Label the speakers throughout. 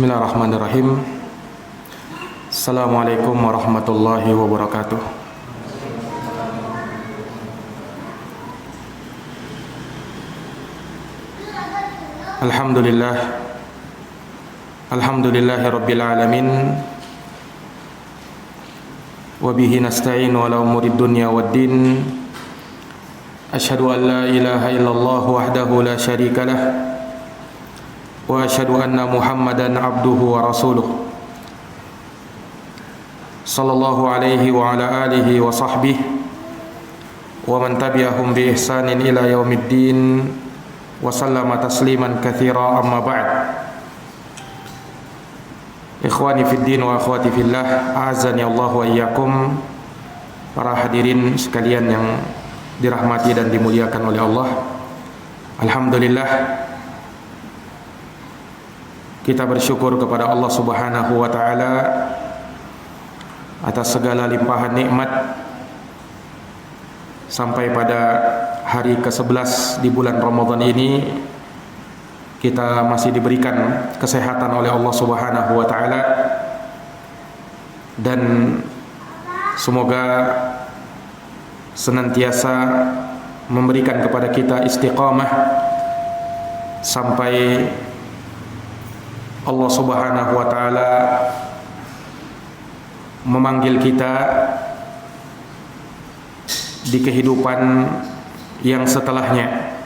Speaker 1: Bismillahirrahmanirrahim. Assalamualaikum warahmatullahi wabarakatuh. Alhamdulillah. Alhamdulillahi rabbil alamin. Wa bihi nasta'in ala umurid dunya waddin. Asyhadu an la ilaha illallah wahdahu la syarika lah. Wa asyhadu anna Muhammadan abduhu wa rasuluh. Sallallahu alaihi wa ala alihi wa sahbihi wa man tabi'ahum bi ihsanin ila yaumiddin wa sallama tasliman katsira, amma ba'd. Ikhwani fid din wa akhwati fillah, a'azzani Allah wa iyyakum. Para hadirin sekalian yang dirahmati dan dimuliakan oleh Allah. Alhamdulillah, kita bersyukur kepada Allah Subhanahu wa taala atas segala limpahan nikmat sampai pada hari ke-11 di bulan Ramadan ini kita masih diberikan kesehatan oleh Allah Subhanahu wa taala, dan semoga senantiasa memberikan kepada kita istiqamah sampai Allah Subhanahu wa taala memanggil kita di kehidupan yang setelahnya.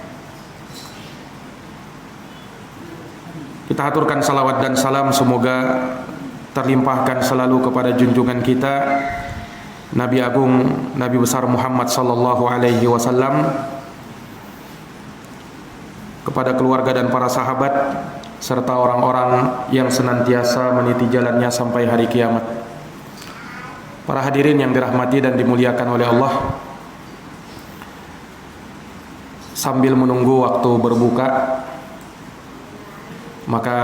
Speaker 1: Kita haturkan salawat dan salam semoga terlimpahkan selalu kepada junjungan kita Nabi Agung, Nabi besar Muhammad sallallahu alaihi wasallam, kepada keluarga dan para sahabat serta orang-orang yang senantiasa meniti jalannya sampai hari kiamat. Para hadirin yang dirahmati dan dimuliakan oleh Allah, sambil menunggu waktu berbuka, maka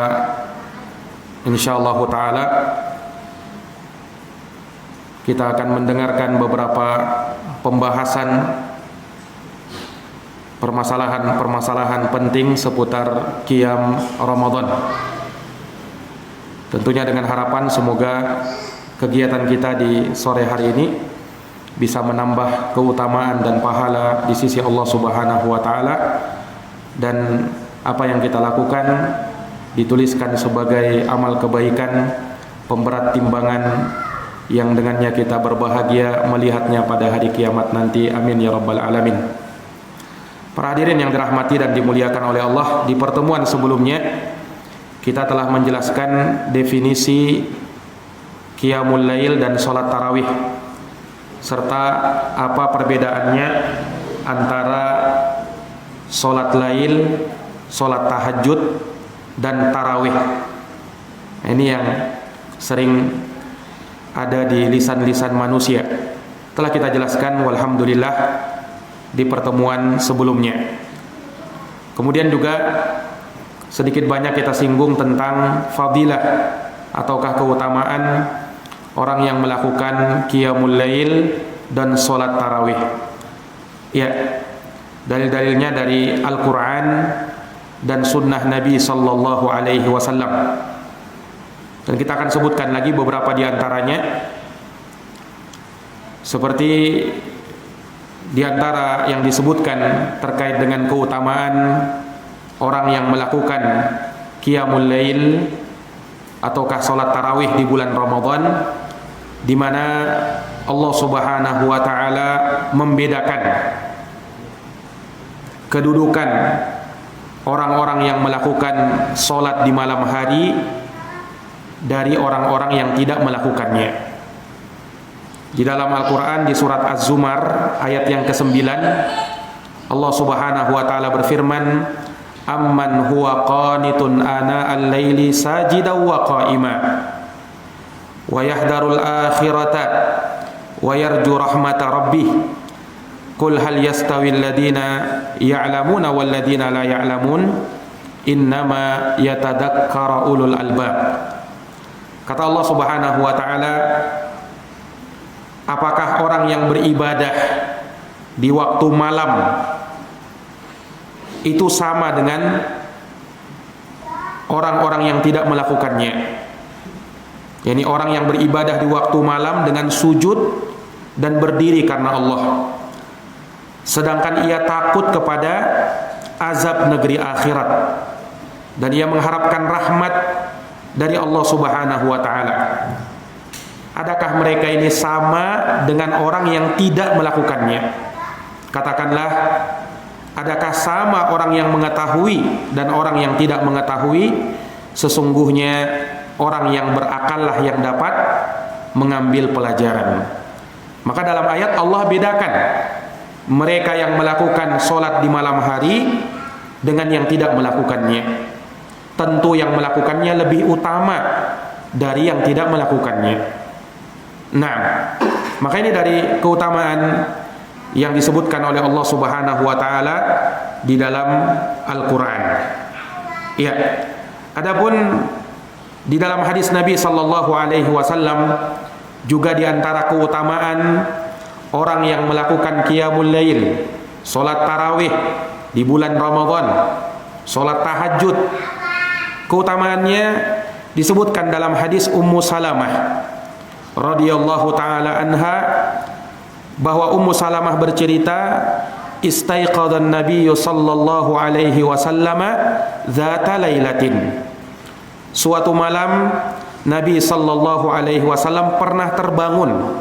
Speaker 1: insyaallah taala kita akan mendengarkan beberapa pembahasan permasalahan-permasalahan penting seputar qiyam Ramadan. Tentunya dengan harapan semoga kegiatan kita di sore hari ini bisa menambah keutamaan dan pahala di sisi Allah Subhanahu wa taala, dan apa yang kita lakukan dituliskan sebagai amal kebaikan, pemberat timbangan yang dengannya kita berbahagia melihatnya pada hari kiamat nanti. Amin ya rabbal alamin. Para hadirin yang dirahmati dan dimuliakan oleh Allah, di pertemuan sebelumnya kita telah menjelaskan definisi qiyamul lail dan salat tarawih, serta apa perbedaannya antara salat lail, salat tahajud, dan tarawih. Ini yang sering ada di lisan-lisan manusia. Telah kita jelaskan walhamdulillah di pertemuan sebelumnya. Kemudian juga sedikit banyak kita singgung tentang fadilah ataukah keutamaan orang yang melakukan qiyamul lail dan salat tarawih. Ya, dalil-dalilnya dari Al-Quran dan sunnah Nabi sallallahu alaihi wasallam. Dan kita akan sebutkan lagi beberapa di antaranya, seperti di antara yang disebutkan terkait dengan keutamaan orang yang melakukan qiyamul lail ataukah salat tarawih di bulan Ramadan, di mana Allah Subhanahu wa taala membedakan kedudukan orang-orang yang melakukan salat di malam hari dari orang-orang yang tidak melakukannya. Di dalam Al-Quran di surat Az-Zumar ayat yang ke-9, Allah Subhanahu wa taala berfirman, amman huwa qanitun ana al-laili sajidan wa qa'ima wa yahdarul akhirata wa yarju rahmata rabbih qul hal yastawil ladina ya'lamuna wal ladina la ya'lamun innama yatadhakkara ulul albab. Kata Allah Subhanahu wa taala, apakah orang yang beribadah di waktu malam itu sama dengan orang-orang yang tidak melakukannya. Yani orang yang beribadah di waktu malam dengan sujud dan berdiri karena Allah, sedangkan ia takut kepada azab negeri akhirat dan ia mengharapkan rahmat dari Allah Subhanahu wa taala. Adakah mereka ini sama dengan orang yang tidak melakukannya? Katakanlah, adakah sama orang yang mengetahui dan orang yang tidak mengetahui? Sesungguhnya orang yang berakallah yang dapat mengambil pelajaran. Maka dalam ayat Allah bedakan mereka yang melakukan sholat di malam hari dengan yang tidak melakukannya. Tentu yang melakukannya lebih utama dari yang tidak melakukannya. Nah, maka ini dari keutamaan yang disebutkan oleh Allah Subhanahu wa taala di dalam Al-Qur'an. Ya. Adapun di dalam hadis Nabi sallallahu alaihi wasallam juga di antara keutamaan orang yang melakukan qiyamul lail, salat tarawih di bulan Ramadan, salat tahajud. Keutamaannya disebutkan dalam hadis Ummu Salamah radhiyallahu taala anha, bahwa Ummu Salamah bercerita, istaiqadhan Nabiy sallallahu alaihi wasallam dzata lailatin. Suatu malam Nabi sallallahu alaihi wasallam pernah terbangun.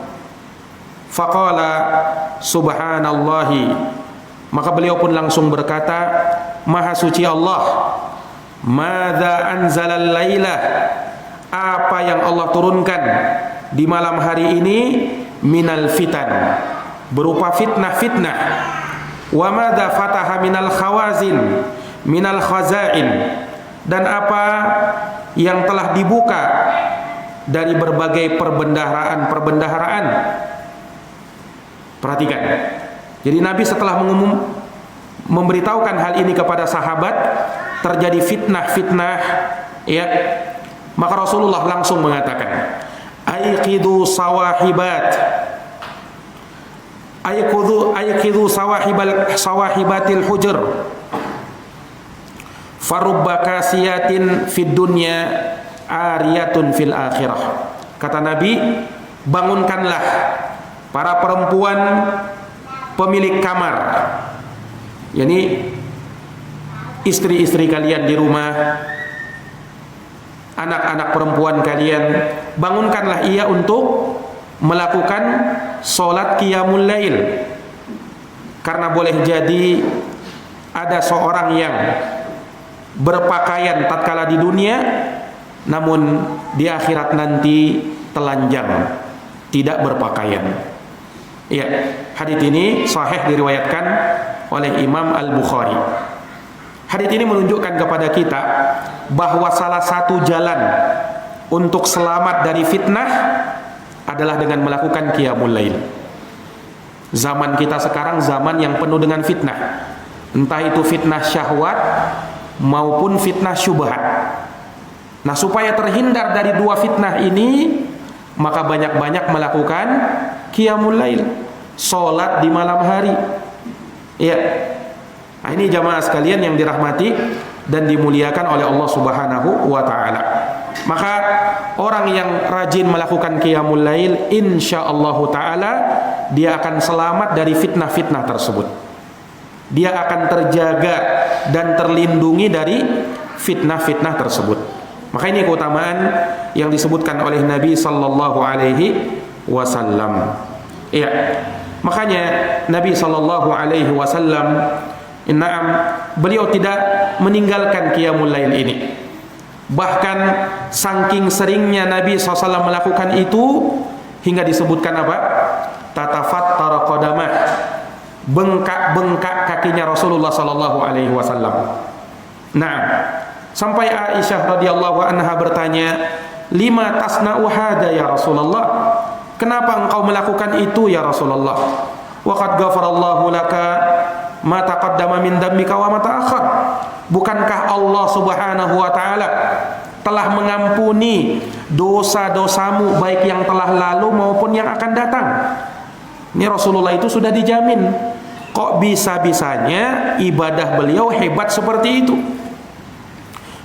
Speaker 1: Faqala subhanallahi, maka beliau pun langsung berkata, Maha suci Allah. Madza anzalal lailah, apa yang Allah turunkan di malam hari ini, minal fitan, berupa fitnah-fitnah. Wa madza fataha minal khawazin, minal khazain, dan apa yang telah dibuka dari berbagai perbendaharaan. Perhatikan. Jadi Nabi setelah memberitahukan hal ini kepada sahabat, terjadi fitnah-fitnah, ya, maka Rasulullah langsung mengatakan, aiqidu sawahibatil hujur farubba kasiyatin fid dunya ariyatun fil akhirah. Kata Nabi, bangunkanlah para perempuan pemilik kamar, yakni istri-istri kalian di rumah, anak-anak perempuan kalian, bangunkanlah ia untuk melakukan sholat qiyamul lail. Karena boleh jadi ada seorang yang berpakaian tatkala di dunia, namun di akhirat nanti telanjang, tidak berpakaian. Ya, hadits ini sahih diriwayatkan oleh Imam Al-Bukhari. Hadits ini menunjukkan kepada kita bahwa salah satu jalan untuk selamat dari fitnah adalah dengan melakukan qiyamul lail. Zaman kita sekarang zaman yang penuh dengan fitnah, entah itu fitnah syahwat maupun fitnah syubhat. Nah, supaya terhindar dari dua fitnah ini, maka banyak-banyak melakukan qiyamul lail, salat di malam hari. Ya. Nah, ini jamaah sekalian yang dirahmati dan dimuliakan oleh Allah Subhanahu wa taala. Maka orang yang rajin melakukan qiyamul lail, insyaallah taala dia akan selamat dari fitnah-fitnah tersebut. Dia akan terjaga dan terlindungi dari fitnah-fitnah tersebut. Maka ini keutamaan yang disebutkan oleh Nabi sallallahu alaihi wasallam. Iya. Makanya Nabi sallallahu alaihi wasallam, beliau tidak meninggalkan qiyamul lail ini. Bahkan saking seringnya Nabi SAW melakukan itu, hingga disebutkan apa? Tatafattara qadamah, bengkak-bengkak kakinya Rasulullah sallallahu alaihi wasallam. Nah, sampai Aisyah radhiyallahu anha bertanya, "Lima tasna'u hada ya Rasulullah?" Kenapa engkau melakukan itu ya Rasulullah? Wa qad ghafarallahu laka ma taqaddama min dambika wa ma ta'akhkhar. Bukankah Allah Subhanahu wa taala telah mengampuni dosa-dosamu baik yang telah lalu maupun yang akan datang? Ini Rasulullah itu sudah dijamin. Kok bisa-bisanya ibadah beliau hebat seperti itu?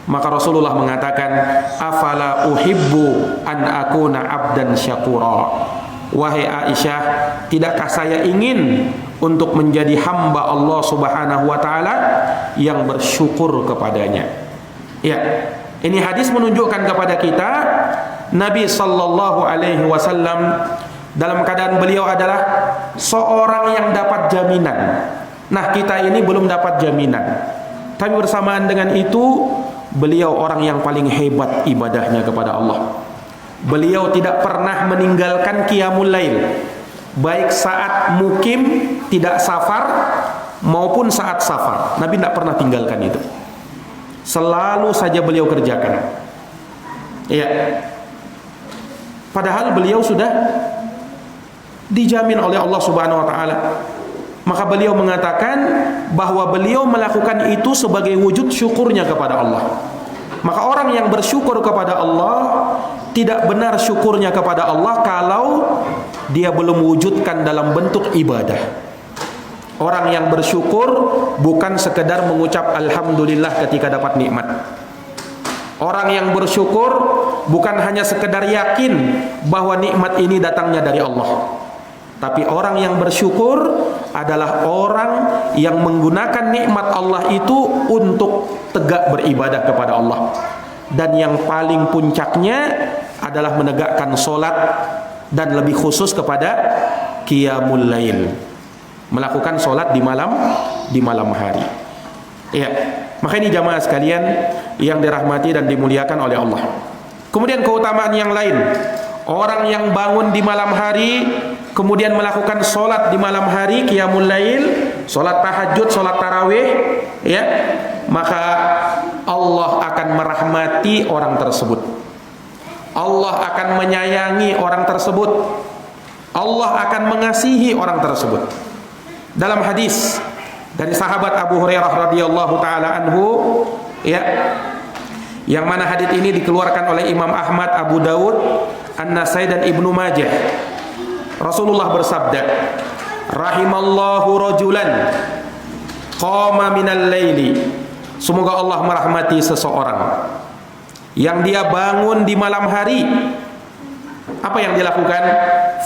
Speaker 1: Maka Rasulullah mengatakan, afala uhibbu an akuna abdan syakura. Wahai Aisyah, tidakkah saya ingin untuk menjadi hamba Allah Subhanahu wa taala yang bersyukur kepadanya? Ya, ini hadis menunjukkan kepada kita Nabi sallallahu alaihi wasallam dalam keadaan beliau adalah seorang yang dapat jaminan. Nah, kita ini belum dapat jaminan. Tapi bersamaan dengan itu, beliau orang yang paling hebat ibadahnya kepada Allah. Beliau tidak pernah meninggalkan qiyamul lail, baik saat mukim tidak safar maupun saat safar. Nabi tidak pernah tinggalkan itu. Selalu saja beliau kerjakan. Ya. Padahal beliau sudah dijamin oleh Allah Subhanahu wa taala. Maka beliau mengatakan bahwa beliau melakukan itu sebagai wujud syukurnya kepada Allah. Maka orang yang bersyukur kepada Allah tidak benar syukurnya kepada Allah kalau dia belum wujudkan dalam bentuk ibadah. Orang yang bersyukur bukan sekedar mengucap alhamdulillah ketika dapat nikmat. Orang yang bersyukur bukan hanya sekedar yakin bahwa nikmat ini datangnya dari Allah. Tapi orang yang bersyukur adalah orang yang menggunakan nikmat Allah itu untuk tegak beribadah kepada Allah. Dan yang paling puncaknya adalah menegakkan solat, dan lebih khusus kepada qiyamul lail, melakukan solat di malam hari. Ya, maka ini jamaah sekalian yang dirahmati dan dimuliakan oleh Allah. Kemudian keutamaan yang lain, orang yang bangun di malam hari kemudian melakukan solat di malam hari, qiyamul lail, solat tahajud, solat tarawih, ya, maka Allah akan merahmati orang tersebut. Allah akan menyayangi orang tersebut. Allah akan mengasihi orang tersebut. Dalam hadis dari sahabat Abu Hurairah radhiyallahu taala anhu, ya, yang mana hadis ini dikeluarkan oleh Imam Ahmad, Abu Dawud, An-Nasai dan Ibnu Majah. Rasulullah bersabda, rahimallahu rajulan qama minal laili. Semoga Allah merahmati seseorang yang dia bangun di malam hari. Apa yang dilakukan?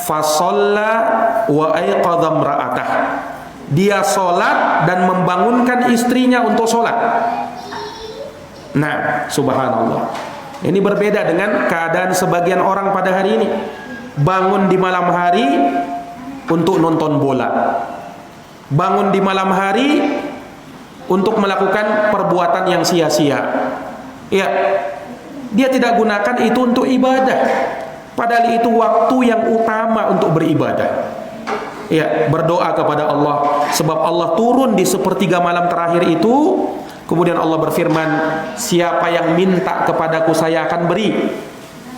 Speaker 1: Fasalla wa aiqadha imra'atah. Dia salat dan membangunkan istrinya untuk salat. Nah, subhanallah. Ini berbeda dengan keadaan sebagian orang pada hari ini. Bangun di malam hari untuk nonton bola. Bangun di malam hari untuk melakukan perbuatan yang sia-sia. Ya, dia tidak gunakan itu untuk ibadah. Padahal itu waktu yang utama untuk beribadah. Ya, berdoa kepada Allah. Sebab Allah turun di sepertiga malam terakhir itu. Kemudian Allah berfirman, siapa yang minta kepadaku saya akan beri.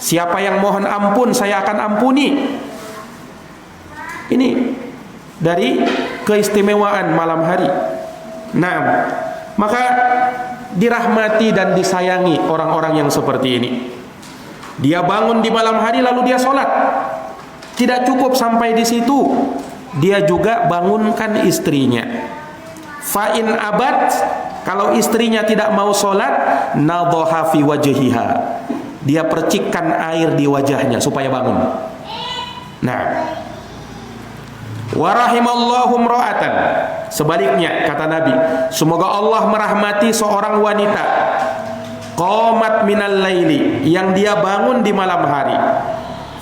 Speaker 1: Siapa yang mohon ampun saya akan ampuni. Ini dari keistimewaan malam hari. Nah, maka dirahmati dan disayangi orang-orang yang seperti ini. Dia bangun di malam hari lalu dia sholat. Tidak cukup sampai di situ, dia juga bangunkan istrinya. Fa'in abad, kalau istrinya tidak mau sholat, nadhaha fi wajhiha, dia percikkan air di wajahnya supaya bangun. Nah, wa rahimallahu imra'atan, sebaliknya kata Nabi, semoga Allah merahmati seorang wanita qamat minal laili, yang dia bangun di malam hari,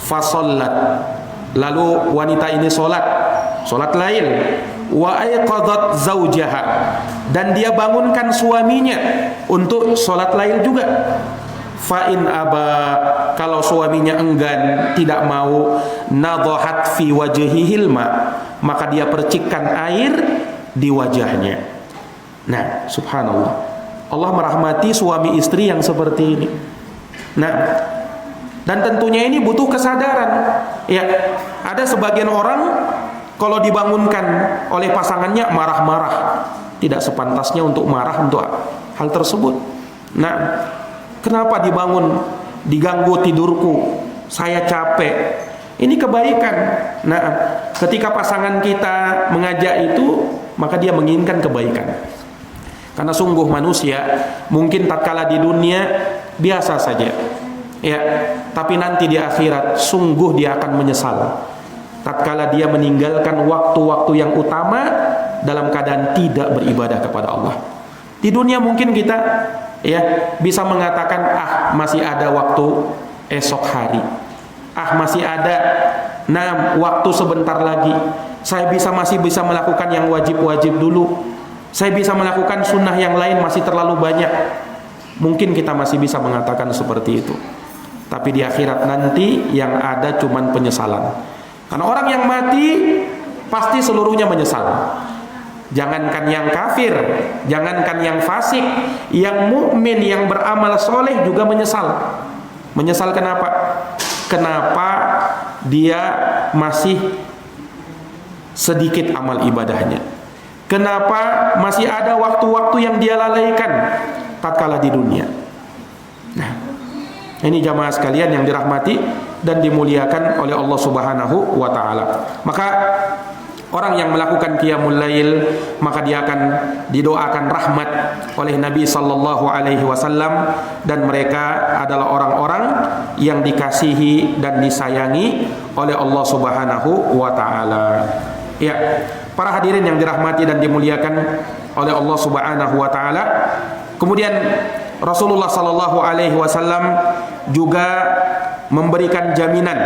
Speaker 1: fasallat, lalu wanita ini salat lail, wa aiqadhat zaujaha, dan dia bangunkan suaminya untuk salat lail juga. Fa in aba, kalau suaminya enggan, tidak mau, nadhahat fi wajhihi hilma, maka dia percikkan air di wajahnya. Nah, subhanallah, Allah merahmati suami istri yang seperti ini. Nah, dan tentunya ini butuh kesadaran. Ya, ada sebagian orang kalau dibangunkan oleh pasangannya marah-marah, tidak sepantasnya untuk marah untuk hal tersebut. Nah, kenapa dibangun, diganggu tidurku, saya capek. Ini kebaikan. Nah, ketika pasangan kita mengajak itu, maka dia menginginkan kebaikan. Karena sungguh manusia mungkin tatkala di dunia biasa saja, ya, tapi nanti di akhirat sungguh dia akan menyesal tatkala dia meninggalkan waktu-waktu yang utama dalam keadaan tidak beribadah kepada Allah. Di dunia mungkin kita, ya, bisa mengatakan, masih ada waktu esok hari, masih ada waktu sebentar lagi, saya masih bisa melakukan yang wajib-wajib dulu, saya bisa melakukan sunnah yang lain masih terlalu banyak. Mungkin kita masih bisa mengatakan seperti itu. Tapi di akhirat nanti yang ada cuman penyesalan. Karena orang yang mati pasti seluruhnya menyesal. Jangankan yang kafir, jangankan yang fasik, yang mukmin, yang beramal soleh juga menyesal. Menyesal kenapa? Kenapa dia masih sedikit amal ibadahnya? Kenapa masih ada waktu-waktu yang dia lalaikan tatkala di dunia? Nah, ini jamaah sekalian yang dirahmati dan dimuliakan oleh Allah Subhanahu wa taala. Maka orang yang melakukan qiyamul lail, maka dia akan didoakan rahmat oleh Nabi sallallahu alaihi wasallam, dan mereka adalah orang-orang yang dikasihi dan disayangi oleh Allah Subhanahu wa taala. Ya, para hadirin yang dirahmati dan dimuliakan oleh Allah Subhanahu wa taala. Kemudian Rasulullah sallallahu alaihi wasallam juga memberikan jaminan,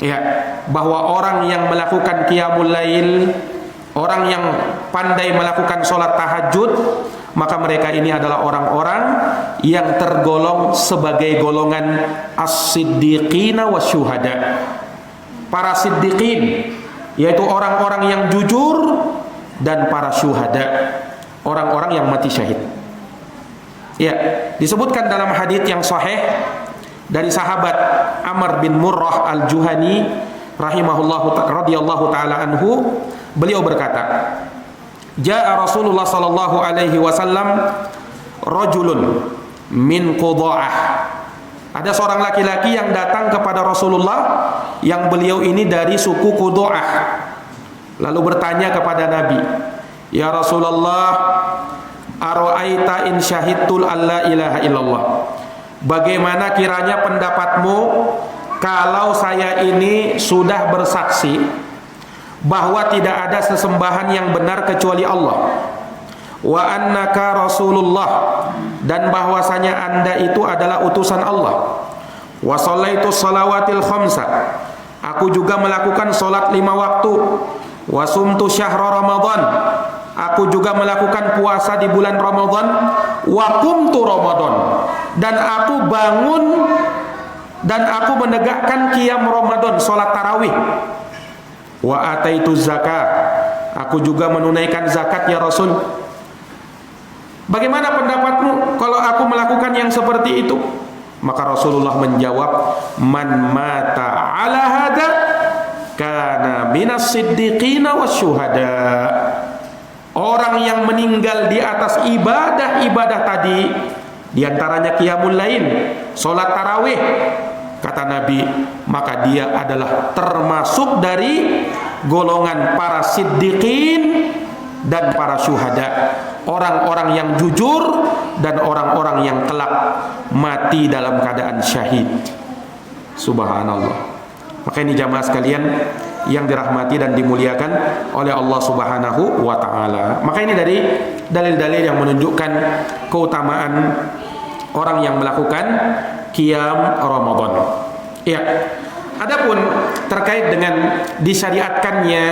Speaker 1: ya, bahwa orang yang melakukan qiyamul lail, orang yang pandai melakukan sholat tahajud, maka mereka ini adalah orang-orang yang tergolong sebagai golongan as-siddiqina wasyuhada. Para siddiqin, yaitu orang-orang yang jujur, dan para syuhada, orang-orang yang mati syahid. Ya, disebutkan dalam hadits yang sahih dari sahabat Amr bin Murrah al-Juhani radhiyallahu taala anhu, beliau berkata, "Jaa Rasulullah sallallahu alaihi wasallam rajulun min Qudha'ah." Ada seorang laki-laki yang datang kepada Rasulullah, yang beliau ini dari suku Qudha'ah. Lalu bertanya kepada Nabi, "Ya Rasulullah, ara'aita in syahidtul alla ilaha illallah?" Bagaimana kiranya pendapatmu kalau saya ini sudah bersaksi bahwa tidak ada sesembahan yang benar kecuali Allah, wa annaka Rasulullah, dan bahwasanya Anda itu adalah utusan Allah, wa shallaitu shalawatil khamsa, aku juga melakukan salat 5 waktu, wa sumtu syahra Ramadan, aku juga melakukan puasa di bulan Ramadan, wa qumtu Ramadan, dan aku bangun dan aku menegakkan qiyam Ramadan, salat tarawih, wa ataitu zakat, aku juga menunaikan zakat ya Rasul. Bagaimana pendapatmu kalau aku melakukan yang seperti itu? Maka Rasulullah menjawab, "Man mata ala hada kana minas siddiqina wasyuhada." Orang yang meninggal di atas ibadah-ibadah tadi, diantaranya qiyamul lail, sholat tarawih, kata Nabi, maka dia adalah termasuk dari golongan para siddiqin dan para syuhada, orang-orang yang jujur dan orang-orang yang kelak mati dalam keadaan syahid. Subhanallah. Maka ini jamaah sekalian yang dirahmati dan dimuliakan oleh Allah Subhanahu wa taala. Maka ini dari dalil-dalil yang menunjukkan keutamaan orang yang melakukan qiyam Ramadan. Ya. Adapun terkait dengan disyariatkannya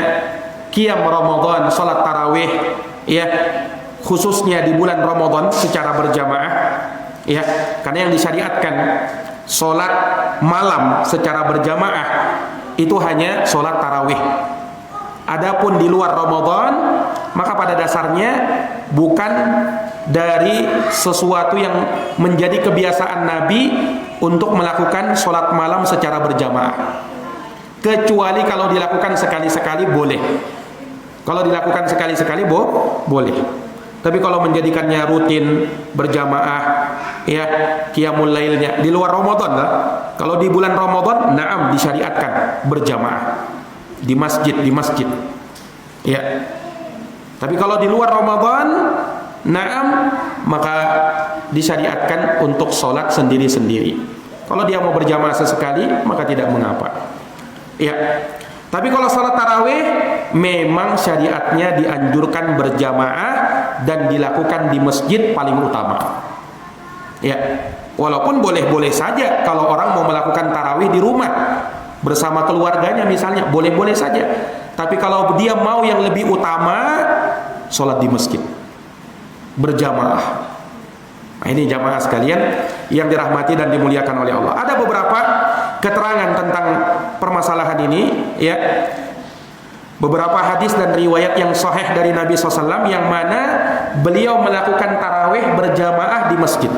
Speaker 1: qiyam Ramadan, salat tarawih, ya, khususnya di bulan Ramadan secara berjamaah, ya, karena yang disyariatkan salat malam secara berjamaah itu hanya sholat tarawih. Adapun di luar Ramadan, maka pada dasarnya bukan dari sesuatu yang menjadi kebiasaan Nabi untuk melakukan sholat malam secara berjamaah. Kecuali kalau dilakukan sekali-sekali boleh. Kalau dilakukan sekali-sekali boleh. Tapi kalau menjadikannya rutin berjamaah, ya, qiyamul lailnya di luar Ramadan lah. Kalau di bulan Ramadan, na'am, disyariatkan berjamaah di masjid. Ya. Tapi kalau di luar Ramadan, Naam, maka disyariatkan untuk sholat sendiri-sendiri. Kalau dia mau berjamaah sesekali, maka tidak mengapa. Ya. Tapi kalau sholat tarawih, memang syariatnya dianjurkan berjamaah dan dilakukan di masjid paling utama. Ya. Walaupun boleh-boleh saja kalau orang mau melakukan tarawih di rumah bersama keluarganya misalnya, boleh-boleh saja. Tapi kalau dia mau yang lebih utama, sholat di masjid berjamaah. Nah, ini jamaah sekalian yang dirahmati dan dimuliakan oleh Allah. Ada beberapa keterangan tentang permasalahan ini, ya. Beberapa hadis dan riwayat yang sahih dari Nabi SAW yang mana beliau melakukan tarawih berjamaah di masjid.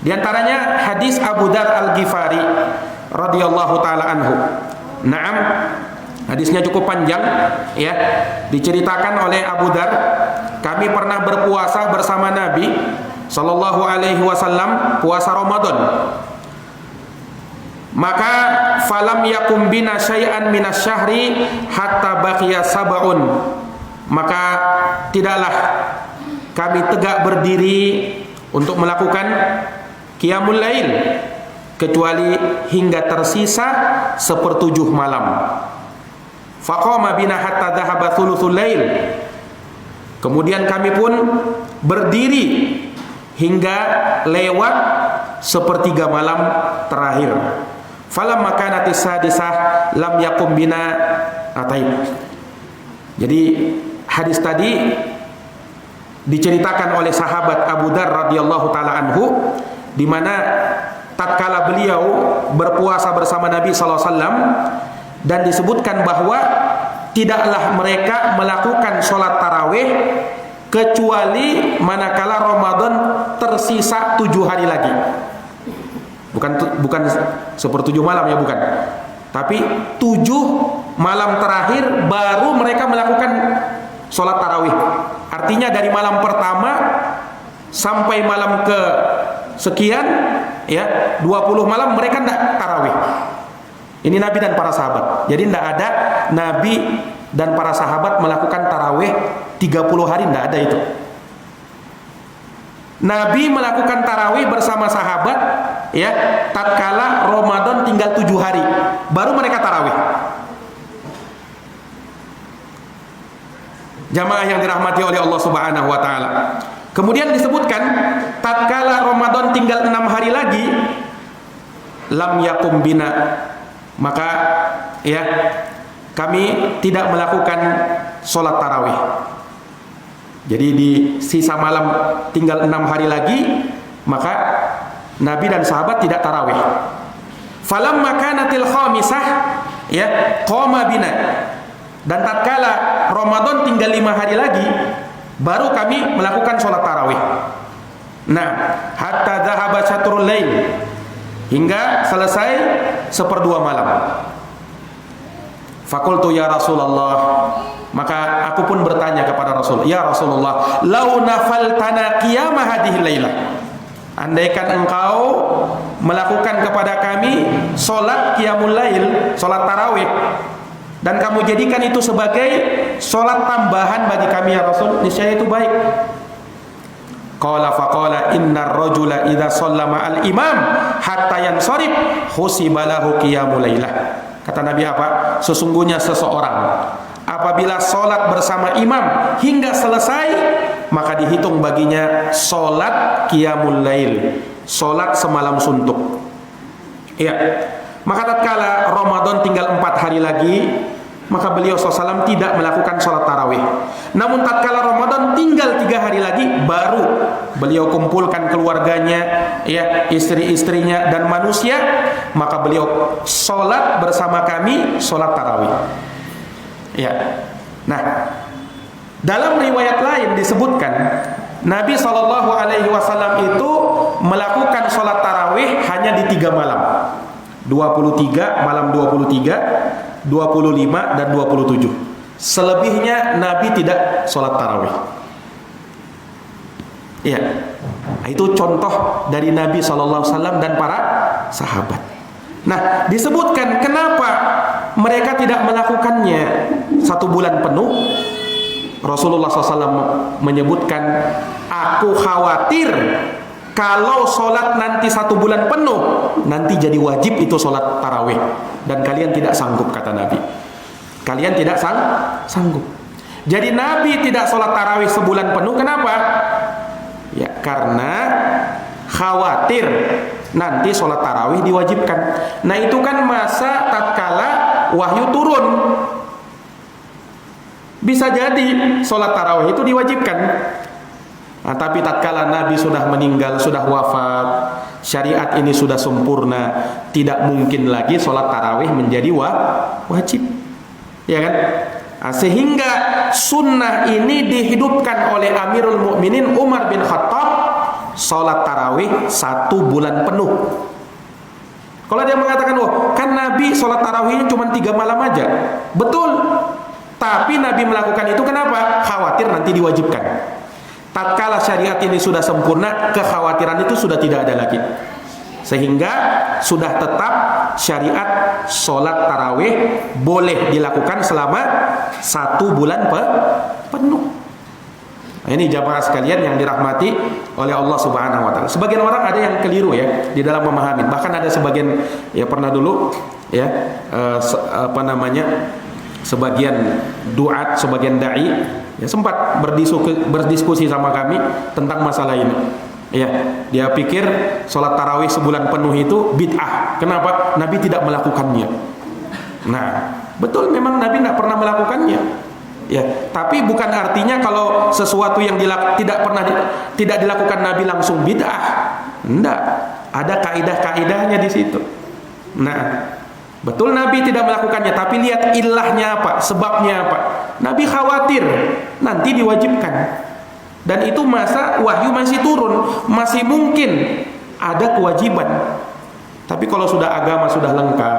Speaker 1: Di antaranya hadis Abu Dar Al-Ghifari radhiyallahu taala anhu. Naam, hadisnya cukup panjang, ya. Diceritakan oleh Abu Dar, kami pernah berpuasa bersama Nabi sallallahu alaihi wasallam, puasa Ramadan. Maka falam yakum bina syai'an minas syahri hatta baqiya sab'un. Maka tidaklah kami tegak berdiri untuk melakukan qiyamul lail kecuali hingga tersisa 1/7 malam. Faqama bina hatta dhahaba thuluthul lail. Kemudian kami pun berdiri hingga lewat 1/3 malam terakhir. Falam makanati sadisah lam yakum bina ataib. Jadi hadis tadi diceritakan oleh sahabat Abu Dar radhiyallahu taala anhu, di mana tatkala beliau berpuasa bersama Nabi sallallahu alaihi wasallam, dan disebutkan bahwa tidaklah mereka melakukan sholat tarawih kecuali manakala Ramadan tersisa 7 hari lagi. Bukan 1/7 malam, ya, bukan. Tapi 7 malam terakhir baru mereka melakukan sholat tarawih. Artinya dari malam pertama sampai malam ke sekian, ya, 20 malam mereka tidak tarawih. Ini Nabi dan para sahabat. Jadi tidak ada Nabi dan para sahabat melakukan tarawih 30 hari, tidak ada itu. Nabi melakukan tarawih bersama sahabat, ya, tatkala Ramadan tinggal 7 hari, baru mereka tarawih. Jamaah yang dirahmati oleh Allah Subhanahu wa taala. Kemudian disebutkan tatkala Ramadan tinggal 6 hari lagi, lam yakum bina, maka, ya, kami tidak melakukan sholat tarawih. Jadi di sisa malam tinggal 6 hari lagi, maka Nabi dan sahabat tidak tarawih. Falam makanatil khamisah, ya, qoma bina. Dan tatkala Ramadan tinggal 5 hari lagi, baru kami melakukan sholat tarawih. Nah, hatta dhahaba syatrul lail, hingga selesai 1/2 malam. Fakultu ya Rasulullah, maka aku pun bertanya kepada Rasul, ya Rasulullah, lau nafaltana qiyama hadhil lailah, andaikan engkau melakukan kepada kami sholat qiyamul lail, sholat tarawih, dan kamu jadikan itu sebagai sholat tambahan bagi kami, ya Rasul, niscaya itu baik. Qala faqala innar rajula idza shalla ma'al imam hatta yansharif husiba lahu qiyamul lailah. Kata Nabi apa? Sesungguhnya seseorang apabila sholat bersama imam hingga selesai, maka dihitung baginya sholat qiyamul lail, sholat semalam suntuk. Iya. Maka tatkala Ramadan tinggal 4 hari lagi, maka beliau SAW tidak melakukan sholat tarawih. Namun tatkala Ramadan tinggal 3 hari lagi, baru beliau kumpulkan keluarganya, ya, istri-istrinya dan manusia, maka beliau sholat bersama kami, sholat tarawih. Ya. Nah, dalam riwayat lain disebutkan Nabi SAW itu melakukan sholat tarawih hanya di 3 malam, 23, malam 23, 25 dan 27. Selebihnya Nabi tidak sholat tarawih. Iya. Itu contoh dari Nabi SAW dan para sahabat. Nah, disebutkan kenapa mereka tidak melakukannya 1 bulan penuh. Rasulullah SAW menyebutkan, aku khawatir kalau sholat nanti 1 bulan penuh, nanti jadi wajib itu sholat tarawih, dan kalian tidak sanggup, kata Nabi. Kalian tidak sanggup. Jadi Nabi tidak sholat tarawih sebulan penuh. Kenapa? Ya karena khawatir nanti sholat tarawih diwajibkan. Nah itu kan masa tatkala wahyu turun. Bisa jadi sholat tarawih itu diwajibkan. Nah, tapi tatkala Nabi sudah meninggal, sudah wafat, syariat ini sudah sempurna, tidak mungkin lagi sholat tarawih menjadi wajib, ya kan? Nah, sehingga sunnah ini dihidupkan oleh Amirul Mukminin Umar bin Khattab, sholat tarawih 1 bulan penuh. Kalau dia mengatakan, oh kan Nabi sholat tarawihnya cuma 3 malam aja, betul. Tapi Nabi melakukan itu kenapa? Khawatir nanti diwajibkan. Tatkala syariat ini sudah sempurna, kekhawatiran itu sudah tidak ada lagi, sehingga sudah tetap syariat sholat tarawih boleh dilakukan selama 1 bulan penuh. Nah, ini jamaah sekalian yang dirahmati oleh Allah Subhanahu wa taala. Sebagian orang ada yang keliru ya di dalam memahami. Bahkan ada sebagian ya pernah dulu ya sebagian duat, sebagian dai ya sempat berdiskusi sama kami tentang masalah ini. Ya, dia pikir sholat tarawih sebulan penuh itu bid'ah. Kenapa? Nabi tidak melakukannya. Nah, betul memang Nabi tidak pernah melakukannya. Ya, tapi bukan artinya kalau sesuatu yang tidak dilakukan Nabi langsung bid'ah. Enggak, ada kaidah-kaidahnya di situ. Nah, betul Nabi tidak melakukannya, tapi lihat ilahnya apa, sebabnya apa. Nabi khawatir nanti diwajibkan. Dan itu masa wahyu masih turun, masih mungkin ada kewajiban. Tapi kalau sudah agama sudah lengkap,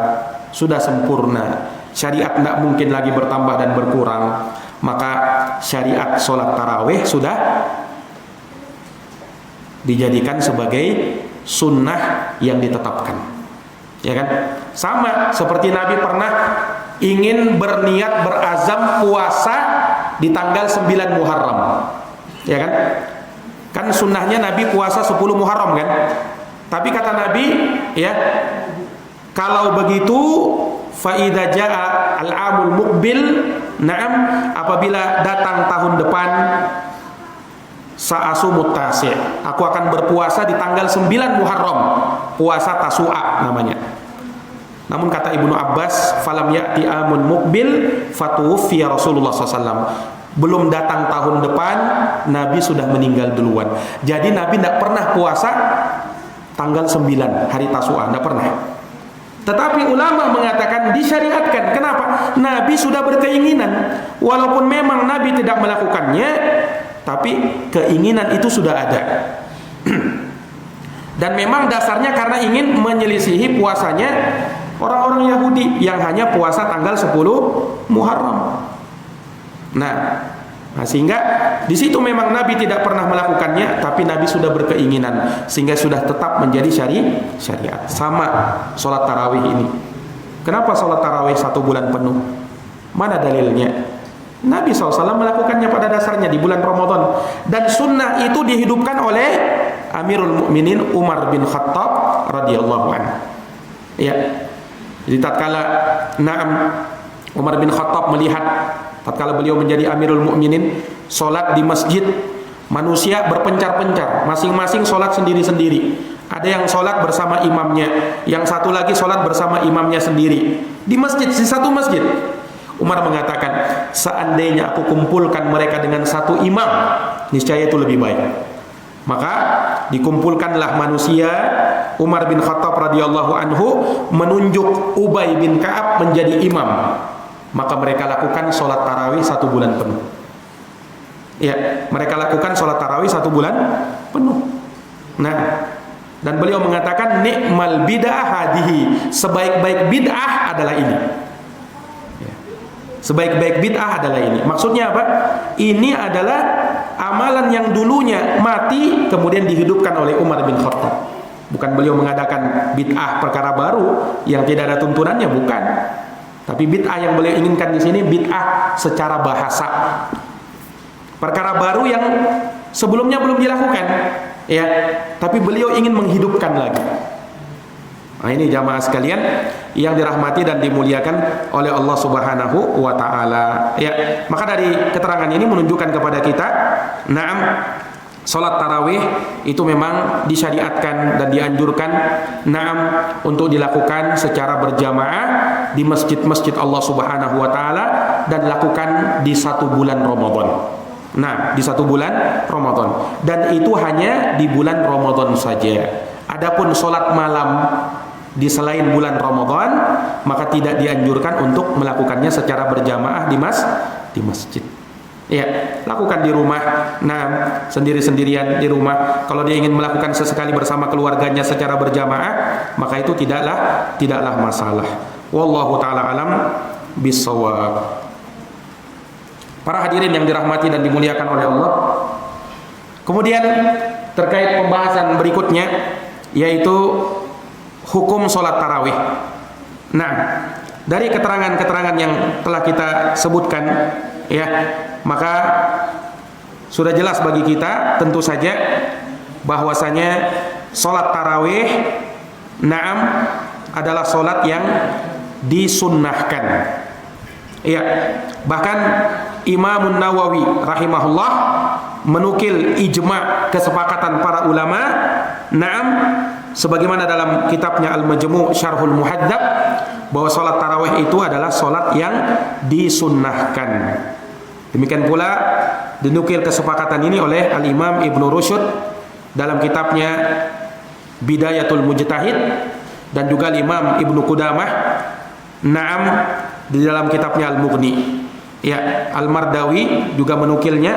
Speaker 1: sudah sempurna, syariat tidak mungkin lagi bertambah dan berkurang, maka syariat sholat tarawih sudah dijadikan sebagai sunnah yang ditetapkan. Ya kan? Sama seperti Nabi pernah ingin berniat berazam puasa di tanggal 9 Muharram. Ya kan? Kan sunnahnya Nabi puasa 10 Muharram kan? Tapi kata Nabi, ya, kalau begitu fa idza jaa al-amul muqbil, na'am, apabila datang tahun depan sa'asumut tasi', aku akan berpuasa di tanggal 9 Muharram, puasa Tasu'a namanya. Namun kata Ibnu Abbas, falam ya'ti amun muqbil fatuwfiya Rasulullah SAW. Belum datang tahun depan, Nabi sudah meninggal duluan. Jadi Nabi tidak pernah puasa tanggal 9 hari Tasu'a, tidak pernah. Tetapi ulama mengatakan disyariatkan. Kenapa? Nabi sudah berkeinginan. Walaupun memang Nabi tidak melakukannya, tapi keinginan itu sudah ada. Dan memang dasarnya karena ingin menyelisihi puasanya orang-orang Yahudi yang hanya puasa tanggal 10 Muharram. Nah, sehingga di situ memang Nabi tidak pernah melakukannya, tapi Nabi sudah berkeinginan sehingga sudah tetap menjadi syariat. Sama sholat tarawih ini. Kenapa sholat tarawih 1 bulan penuh? Mana dalilnya? Nabi SAW melakukannya pada dasarnya di bulan Ramadan, dan sunnah itu dihidupkan oleh Amirul Mukminin Umar bin Khattab radhiyallahu anhu. Ya. Jadi tatkala Umar bin Khattab melihat tatkala beliau menjadi Amirul Mukminin salat di masjid, manusia berpencar-pencar, masing-masing salat sendiri-sendiri. Ada yang salat bersama imamnya, yang satu lagi salat bersama imamnya sendiri di masjid, di satu masjid. Umar mengatakan, seandainya aku kumpulkan mereka dengan satu imam, niscaya itu lebih baik. Maka dikumpulkanlah manusia. Umar bin Khattab radhiyallahu anhu menunjuk Ubay bin Ka'ab menjadi imam. Maka mereka lakukan sholat tarawih 1 bulan penuh. Ya, mereka lakukan sholat tarawih 1 bulan penuh. Nah, dan beliau mengatakan ni'mal bid'ah hadihi, sebaik-baik bid'ah adalah ini. Sebaik-baik bid'ah adalah ini. Maksudnya apa? Ini adalah amalan yang dulunya mati kemudian dihidupkan oleh Umar bin Khattab. Bukan beliau mengadakan bid'ah perkara baru yang tidak ada tuntunannya, bukan. Tapi bid'ah yang beliau inginkan di sini bid'ah secara bahasa. perkara baru yang sebelumnya belum dilakukan, ya, tapi beliau ingin menghidupkan lagi. Nah, ini jamaah sekalian yang dirahmati dan dimuliakan oleh Allah Subhanahu wa taala. Ya, maka dari keterangan ini menunjukkan kepada kita, na'am, salat tarawih itu memang disyariatkan dan dianjurkan, na'am, untuk dilakukan secara berjamaah di masjid-masjid Allah Subhanahu wa taala dan lakukan di 1 bulan Ramadan. Nah, di 1 bulan Ramadan, dan itu hanya di bulan Ramadan saja. Adapun salat malam di selain bulan Ramadan, maka tidak dianjurkan untuk melakukannya secara berjamaah di masjid. Ya, lakukan di rumah. Nah, sendiri-sendirian di rumah. Kalau dia ingin melakukan sesekali bersama keluarganya secara berjamaah, maka itu tidaklah masalah. Wallahu taala alam bissawab. Para hadirin yang dirahmati dan dimuliakan oleh Allah. Kemudian terkait pembahasan berikutnya, yaitu hukum sholat tarawih. Nah, dari keterangan-keterangan yang telah kita sebutkan, ya, maka sudah jelas bagi kita tentu saja bahwasanya sholat tarawih, na'am, adalah sholat yang disunnahkan. Ya, bahkan Imam Nawawi rahimahullah menukil ijma' kesepakatan para ulama, na'am, sebagaimana dalam kitabnya Al-Majmu' Syarhul Muhadzab, bahwa salat tarawih itu adalah salat yang disunnahkan. Demikian pula dinukil kesepakatan ini oleh Al-Imam Ibnu Rusyd dalam kitabnya Bidayatul Mujtahid, dan juga Imam Ibnu Qudamah, na'am, di dalam kitabnya Al-Mughni. Ya, Al-Mardawi juga menukilnya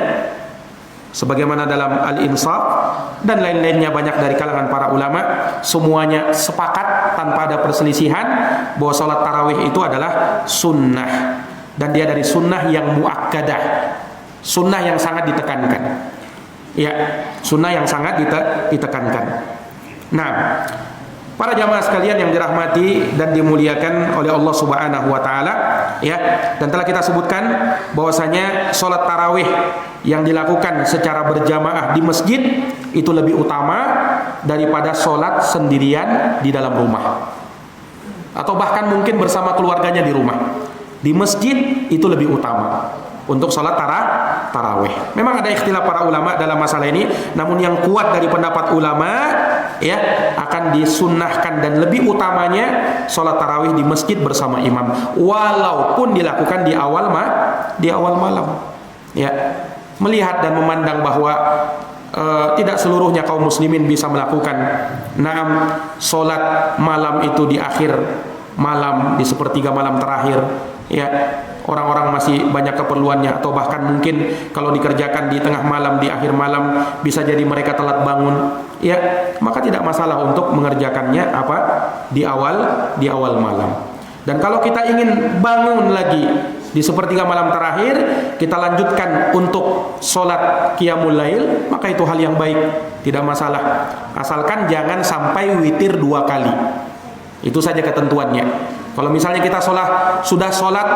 Speaker 1: sebagaimana dalam Al-Insaf, dan lain-lainnya banyak dari kalangan para ulama. Semuanya sepakat tanpa ada perselisihan bahwa salat tarawih itu adalah sunnah, dan dia dari sunnah yang muakkadah, sunnah yang sangat ditekankan. Ya, sunnah yang sangat ditekankan. Nah, para jamaah sekalian yang dirahmati dan dimuliakan oleh Allah Subhanahu wa taala, ya, dan telah kita sebutkan bahwasanya salat tarawih yang dilakukan secara berjamaah di masjid itu lebih utama daripada salat sendirian di dalam rumah, atau bahkan mungkin bersama keluarganya di rumah. Di masjid itu lebih utama untuk salat tarawih. Memang ada ikhtilaf para ulama dalam masalah ini, namun yang kuat dari pendapat ulama, ya, akan disunnahkan dan lebih utamanya salat tarawih di masjid bersama imam, walaupun dilakukan di awal malam. Ya, melihat dan memandang bahwa tidak seluruhnya kaum muslimin bisa melakukan salat malam itu di akhir malam, di sepertiga malam terakhir. Ya, orang-orang masih banyak keperluannya, atau bahkan mungkin kalau dikerjakan di tengah malam, di akhir malam, bisa jadi mereka telat bangun. Ya, maka tidak masalah untuk mengerjakannya di awal malam. Dan kalau kita ingin bangun lagi di sepertiga malam terakhir, kita lanjutkan untuk sholat qiyamul lail, maka itu hal yang baik, tidak masalah, asalkan jangan sampai witir 2 kali. Itu saja ketentuannya. Kalau misalnya kita sudah sholat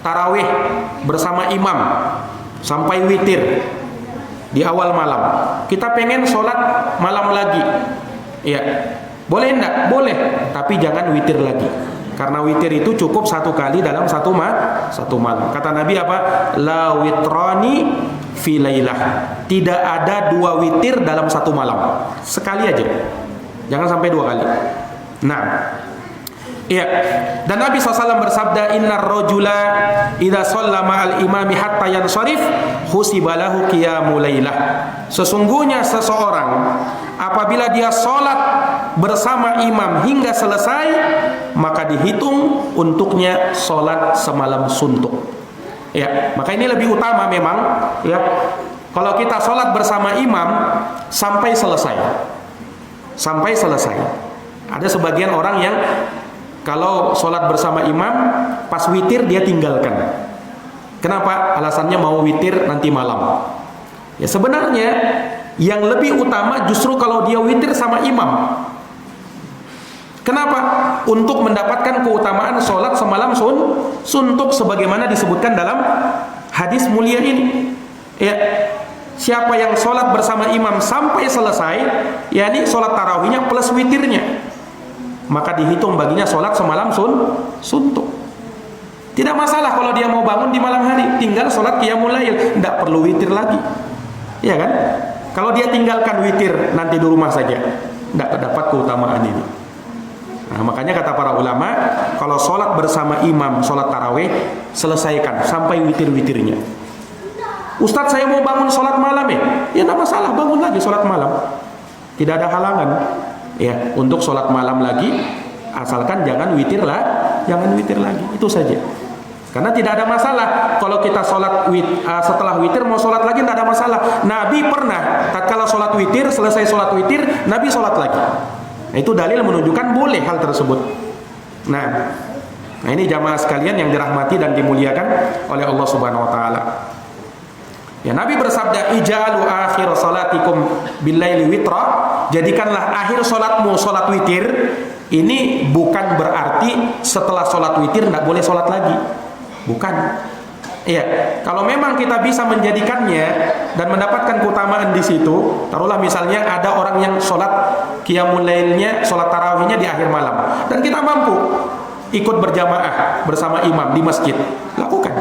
Speaker 1: tarawih bersama imam sampai witir di awal malam, kita pengen sholat malam lagi, ya, boleh enggak? Boleh, tapi jangan witir lagi, karena witir itu cukup 1 kali dalam satu malam. Kata Nabi apa? La witrani fi lailah. Tidak ada 2 witir dalam 1 malam, sekali aja, jangan sampai 2 kali. Nah, iya. Dan Nabi SAW bersabda, innar rajula idza shalla ma'al imami hatta yansharif husiba lahu qiyamul lailah. Sesungguhnya seseorang apabila dia sholat bersama imam hingga selesai, maka dihitung untuknya sholat semalam suntuk. Ya, maka ini lebih utama memang, ya, kalau kita sholat bersama imam sampai selesai. Ada sebagian orang yang kalau sholat bersama imam pas witir dia tinggalkan. Kenapa? Alasannya mau witir nanti malam. Ya, sebenarnya yang lebih utama justru kalau dia witir sama imam. Kenapa? Untuk mendapatkan keutamaan sholat semalam suntuk, sebagaimana disebutkan dalam hadis mulia ini. Ya, siapa yang sholat bersama imam sampai selesai, yakni sholat tarawihnya plus witirnya, maka dihitung baginya sholat semalam suntuk. Tidak masalah kalau dia mau bangun di malam hari, tinggal sholat qiyamul lail, tidak perlu witir lagi, ya kan? Kalau dia tinggalkan witir nanti di rumah saja, tidak dapat keutamaan ini. Nah, makanya kata para ulama, kalau sholat bersama imam sholat tarawih, selesaikan sampai witir-witirnya. Ustadz, saya mau bangun sholat malam ya tidak masalah, bangun lagi sholat malam, tidak ada halangan ya untuk sholat malam lagi, asalkan jangan witir lagi, itu saja. Karena tidak ada masalah kalau kita sholat setelah witir mau sholat lagi, tidak ada masalah. Nabi pernah tatkala sholat witir, selesai sholat witir, Nabi sholat lagi. Nah, itu dalil menunjukkan boleh hal tersebut. Nah ini jamaah sekalian yang dirahmati dan dimuliakan oleh Allah Subhanahu Wa Taala. Ya, Nabi bersabda, "Ij'alu akhir salatikum bil-laili witra." Jadikanlah akhir salatmu salat witir. Ini bukan berarti setelah salat witir tidak boleh salat lagi. Bukan. Iya, kalau memang kita bisa menjadikannya dan mendapatkan keutamaan di situ, taruhlah misalnya ada orang yang salat qiyamul lailnya, salat tarawihnya di akhir malam, dan kita mampu ikut berjamaah bersama imam di masjid, lakukan.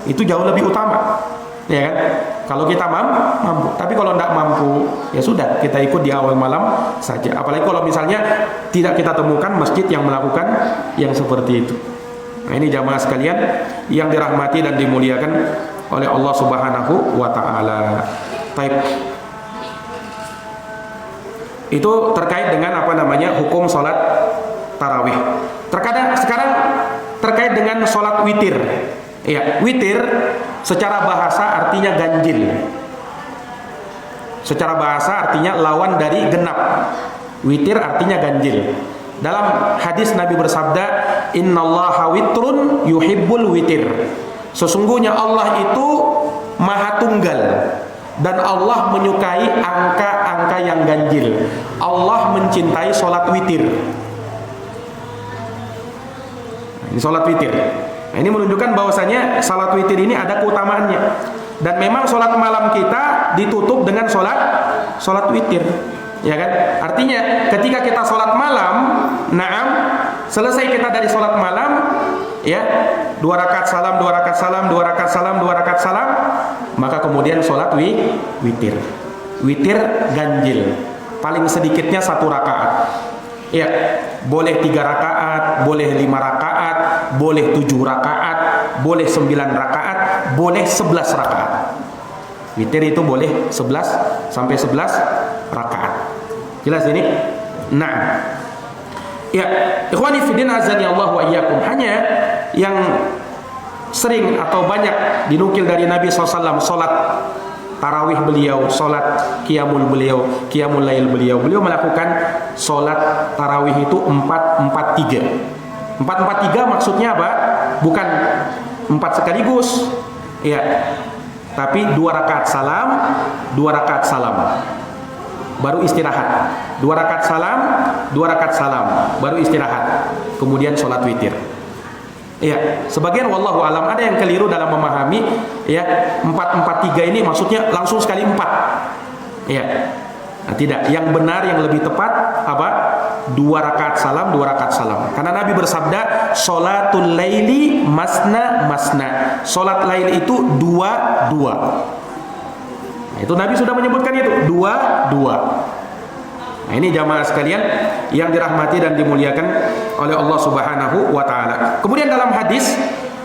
Speaker 1: Itu jauh lebih utama. Ya kan? Kalau kita mampu, tapi kalau tidak mampu, ya sudah, kita ikut di awal malam saja. Apalagi kalau misalnya tidak kita temukan masjid yang melakukan yang seperti itu. Nah, ini jamaah sekalian yang dirahmati dan dimuliakan oleh Allah Subhanahu wa taala. Baik. Itu terkait dengan hukum salat tarawih. Terkadang sekarang terkait dengan salat witir. Ya, witir secara bahasa artinya ganjil. Secara bahasa artinya lawan dari genap. Witir artinya ganjil. Dalam hadis Nabi bersabda, "Innallaha witrun yuhibbul witir." Sesungguhnya Allah itu Maha Tunggal dan Allah menyukai angka-angka yang ganjil. Allah mencintai salat witir. Ini salat witir. Nah, ini menunjukkan bahwasanya salat witir ini ada keutamaannya. Dan memang salat malam kita ditutup dengan salat witir. Ya kan? Artinya ketika kita salat malam, selesai kita dari salat malam, ya, 2 rakaat salam, 2 rakaat salam, 2 rakaat salam, 2 rakaat salam, maka kemudian salat witir. Witir ganjil. Paling sedikitnya 1 rakaat. Ya, boleh 3 rakaat, boleh 5 rakaat, boleh 7 rakaat, boleh 9 rakaat, boleh 11 rakaat. Witir itu boleh 11 sampai 11 rakaat. Jelas ini? Nah. Ya, ikhwani fiddin azani Allah wa iyyakum. Hanya yang sering atau banyak dinukil dari Nabi SAW, salat tarawih beliau, salat qiyamul lail beliau melakukan salat tarawih itu 4-4-3. 4-4-3 maksudnya apa? Bukan 4 sekaligus. Ya. Tapi 2 rakaat salam, 2 rakaat salam. Baru istirahat. 2 rakaat salam, 2 rakaat salam, baru istirahat. Kemudian salat witir. Ya, sebagian wallahu alam ada yang keliru dalam memahami ya 4-4-3 ini maksudnya langsung sekali 4. Ya. Nah, tidak. Yang benar yang lebih tepat apa? 2 rakaat salam, 2 rakaat salam. Karena Nabi bersabda, "Sholatul laili masna masna." Salat lail itu 2-2. Nah, itu Nabi sudah menyebutkan itu 2-2. Nah, ini jamaah sekalian yang dirahmati dan dimuliakan oleh Allah Subhanahu wa taala. Kemudian dalam hadis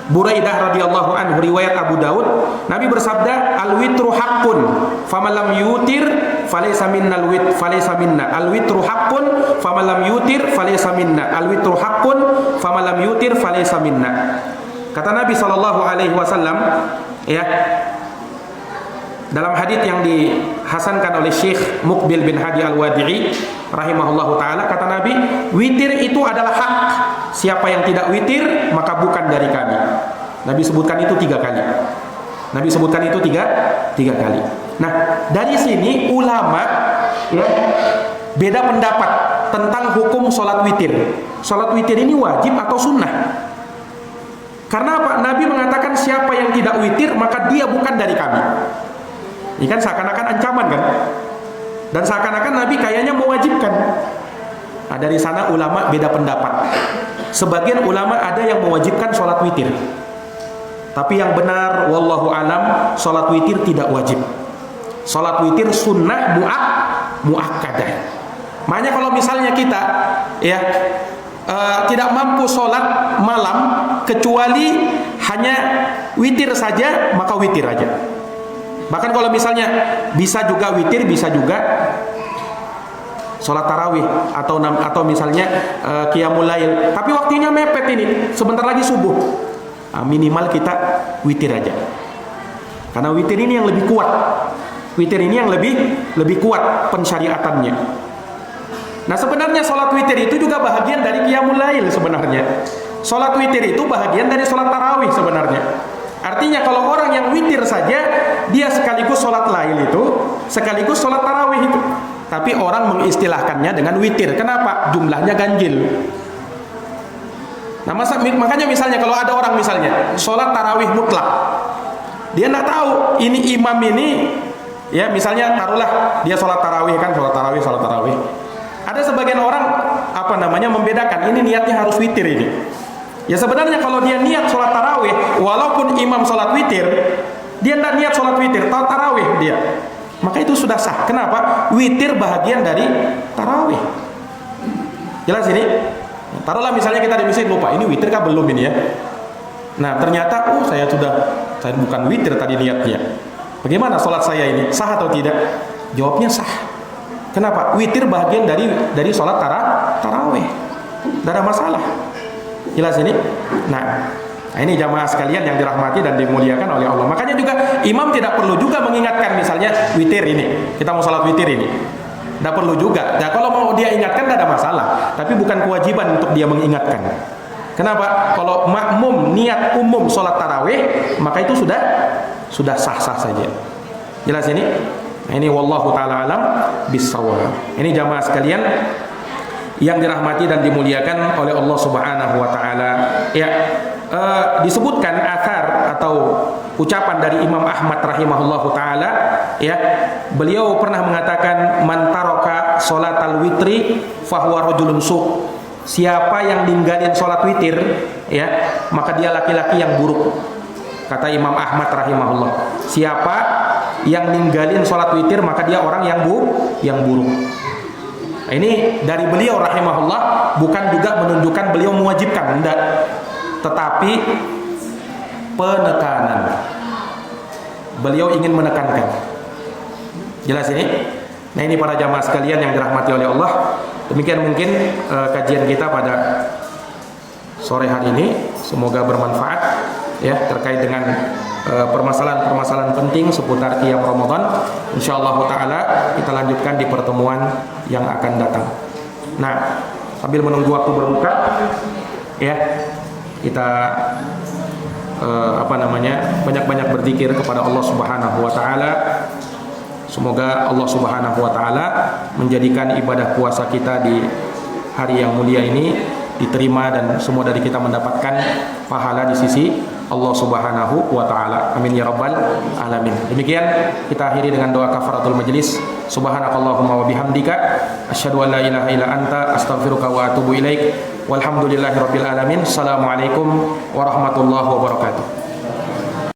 Speaker 1: Buraidah radhiyallahu anhu riwayat Abu Daud, Nabi bersabda, "Al-witru haqqun, faman lam yutir falaysa minnal wit falaysa minna. Al-witru haqqun, faman lam yutir falaysa minna. Al-witru haqqun, faman lam yutir falaysa minna." Kata Nabi sallallahu alaihi wasallam, ya, dalam hadis yang dihasankan oleh Syekh Muqbil bin Hadi Al-Wadi'i rahimahullahu taala, kata Nabi, witir itu adalah hak. Siapa yang tidak witir maka bukan dari kami. Nabi sebutkan itu 3 kali. Nabi sebutkan itu tiga kali. Nah, dari sini ulama ya beda pendapat tentang hukum sholat witir. Sholat witir ini wajib atau sunnah? Karena apa? Nabi mengatakan siapa yang tidak witir maka dia bukan dari kami. Ini kan seakan-akan ancaman kan? Dan seakan-akan Nabi kayaknya mewajibkan. Nah, dari sana ulama beda pendapat. Sebagian ulama ada yang mewajibkan sholat witir. Tapi yang benar, wallahu alam, sholat witir tidak wajib. Sholat witir sunnah muakkadah. Makanya kalau misalnya kita ya tidak mampu sholat malam kecuali hanya witir saja, maka witir aja. Bahkan kalau misalnya bisa juga witir, bisa juga sholat tarawih atau misalnya qiyamul lail. Tapi waktunya mepet ini, sebentar lagi subuh. Nah, minimal kita witir aja. Karena witir ini yang lebih kuat. Witir ini yang lebih kuat pensyariatannya. Nah, sebenarnya sholat witir itu juga bahagian dari qiyamul lail sebenarnya. Sholat witir itu bahagian dari sholat tarawih sebenarnya. Artinya kalau orang yang witir saja, dia sekaligus sholat lail itu, sekaligus sholat tarawih itu. Tapi orang mengistilahkannya dengan witir. Kenapa? Jumlahnya ganjil. Nah, makanya misalnya kalau ada orang misalnya sholat tarawih mutlak, dia tidak tahu ini imam ini, ya misalnya taruhlah dia sholat tarawih kan, sholat tarawih. Ada sebagian orang membedakan ini niatnya harus witir ini. Ya sebenarnya kalau dia niat sholat tarawih, walaupun imam sholat witir, dia tidak niat sholat witir, tarawih dia, maka itu sudah sah. Kenapa? Witir bahagian dari tarawih. Jelas ini? Taruhlah misalnya kita di masjid lupa, ini witir kah belum ini ya? Nah ternyata, saya bukan witir tadi niatnya. Bagaimana sholat saya ini? Sah atau tidak? Jawabnya sah. Kenapa? Witir bahagian dari sholat tarawih. Tidak ada masalah. Jelas ini? Nah, ini jamaah sekalian yang dirahmati dan dimuliakan oleh Allah. Makanya juga imam tidak perlu juga mengingatkan misalnya witir ini. Kita mau sholat witir ini. Tidak perlu juga. Nah, kalau mau dia ingatkan tidak ada masalah. Tapi bukan kewajiban untuk dia mengingatkan. Kenapa? Kalau makmum niat umum sholat tarawih, maka itu sudah sah-sah saja. Jelas ini? Nah, ini wallahu ta'ala alam bissawab. Ini jamaah sekalian yang dirahmati dan dimuliakan oleh Allah Subhanahu wa taala. Ya, disebutkan athar atau ucapan dari Imam Ahmad rahimahullahu taala, ya. Beliau pernah mengatakan man taraka salatal witri fahuwa rajulun su'. Siapa yang ninggalin salat witir, ya, maka dia laki-laki yang buruk. Kata Imam Ahmad rahimahullah. Siapa yang ninggalin salat witir, maka dia orang yang buruk. Ini dari beliau rahimahullah, bukan juga menunjukkan beliau mewajibkan, enggak, tetapi penekanan. Beliau ingin menekankan. Jelas ini? Nah, ini para jamaah sekalian yang dirahmati oleh Allah. Demikian mungkin kajian kita pada sore hari ini. Semoga bermanfaat ya terkait dengan permasalahan-permasalahan penting seputar qiyam Ramadan. Insyaallah taala kita lanjutkan di pertemuan yang akan datang. Nah, sambil menunggu waktu berbuka ya, kita banyak-banyak berzikir kepada Allah Subhanahu wa taala. Semoga Allah Subhanahu wa taala menjadikan ibadah puasa kita di hari yang mulia ini diterima dan semua dari kita mendapatkan pahala di sisi Allah Subhanahu wa taala. Amin ya rabbal alamin. Demikian kita akhiri dengan doa kafaratul majlis. Subhanakallahumma wa bihamdika asyhadu an la ilaha illa anta astaghfiruka wa atubu ilaik. Walhamdulillahirabbil alamin. Assalamualaikum warahmatullahi wabarakatuh.